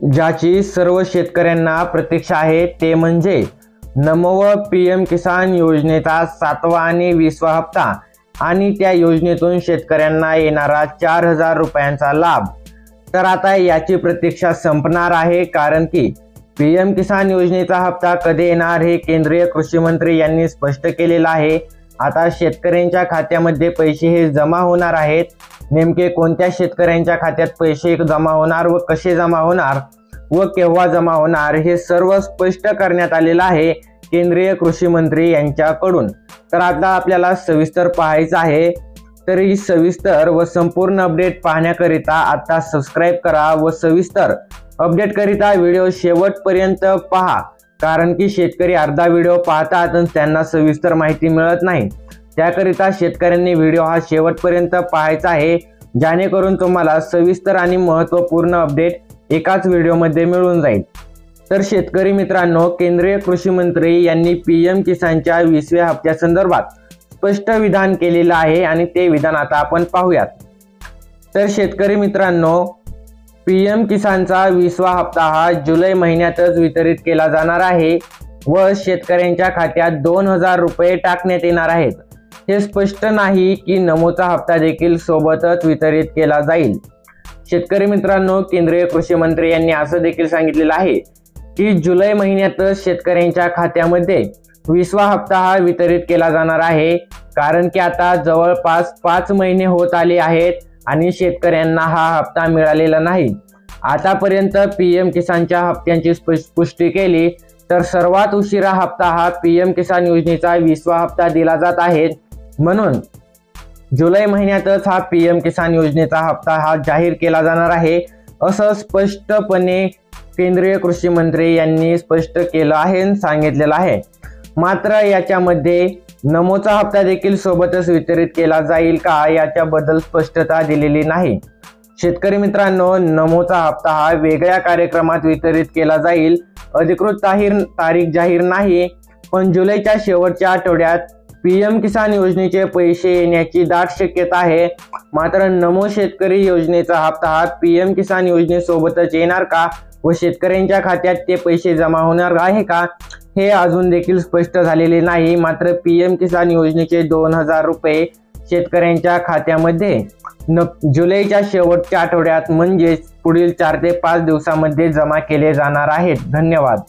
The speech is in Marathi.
ज्याची सर्व शेतकऱ्यांना प्रतीक्षा आहे ते म्हणजे नमो पीएम किसान योजनेचा 7वा आणि 20वा हप्ता आणि त्या योजनेतून शेतकऱ्यांना येणारा 4000 रुपयांचा लाभ। तर आता याची प्रतीक्षा संपणार आहे, कारण की पीएम किसान योजनेचा हप्ता कधी येणार हे केंद्रीय कृषी मंत्री यांनी स्पष्ट केलेलं आहे। आता शेतकऱ्यांच्या खात्यामध्ये पैसे हे जमा होणार आहेत। नेमके कोणत्या शेतकऱ्यांच्या खात्यात पैसे जमा होणार व कसे जमा होणार व केव्हा जमा होणार हे सर्व स्पष्ट करण्यात आलेलं आहे केंद्रीय कृषी मंत्री यांच्याकडून। तर आता आपल्याला सविस्तर पाहायचं आहे। तर ही सविस्तर व संपूर्ण अपडेट पाहण्याकरिता आता सबस्क्राइब करा व सविस्तर अपडेट करिता व्हिडिओ शेवटपर्यंत पहा, कारण की शेतकरी अर्धा व्हिडिओ पाहतात आणि त्यांना सविस्तर माहिती मिळत नाही। त्याकरिता शेतकऱ्यांनी व्हिडिओ हा शेवटपर्यंत पाहायचा आहे, जेणेकरून तुम्हाला सविस्तर आणि महत्त्वपूर्ण अपडेट एकाच व्हिडिओमध्ये मिळून जाईल। तर शेतकरी मित्रांनो, केंद्रीय कृषी मंत्री यांनी पीएम किसानच्या 20व्या हप्त्यासंदर्भात स्पष्ट विधान केलेलं आहे आणि ते विधान आता आपण पाहूयात। तर शेतकरी मित्रांनो, पीएम किसानचा 20वा हप्ता हा जुलै महिन्यातच वितरित केला जाणार आहे व शेतकऱ्यांच्या खात्यात 2000 रुपये टाकण्यात येणार आहेत। हे स्पष्ट नाही की नमोचा हप्ता देखील सोबतच वितरित केला जाईल। शेतकरी मित्रांनो, केंद्रीय कृषी मंत्री यांनी असं देखील सांगितलेलं आहे की जुलै महिन्यातच शेतकऱ्यांच्या खात्यामध्ये 20वा हप्ता हा वितरित केला जाणार आहे, कारण की आता जवळपास 5 महिने होत आले आहेत आणि शेतकऱ्यांना हा हप्ता मिळालेला नाही। आतापर्यंत पीएम किसानच्या हप्त्यांची पुष्टी केली तर सर्वात उशिरा हप्ता हा पीएम किसान योजनेचा 20वा हप्ता दिला जात आहे। म्हणून जुलै महिन्यातच हा पीएम किसान योजनेचा हप्ता हा जाहीर केला जाणार आहे, असं स्पष्टपणे केंद्रीय कृषी मंत्री यांनी स्पष्ट केलं आहे आणि सांगितलेलं आहे। मात्र याच्यामध्ये नमोचा हप्ता देखील सोबतच वितरित केला जाईल का याच्याबद्दल स्पष्टता दिलेली नाही। शेतकरी मित्रांनो, नमोचा हप्ता हा वेगळ्या कार्यक्रमात वितरित केला जाईल। अधिकृत तारीख जाहीर नाही, पण जुलैच्या शेवटच्या आठवड्यात पीएम किसान योजनेचे पैसे येण्याची दाट शक्यता आहे। मात्र नमो शेतकरी योजनेचा हप्ता हा पीएम किसान योजनेसोबतच येणार का व शेतकऱ्यांच्या खात्यात ते पैसे जमा होणार आहे का हे अजून देखील स्पष्ट झालेले नाही। मात्र पीएम किसान योजनेचे 2000 रुपये शेतकऱ्यांच्या खात्यामध्ये जुलैच्या शेवटच्या आठवड्यात म्हणजेच पुढील 4 ते 5 दिवसांमध्ये जमा केले जाणार आहेत। धन्यवाद।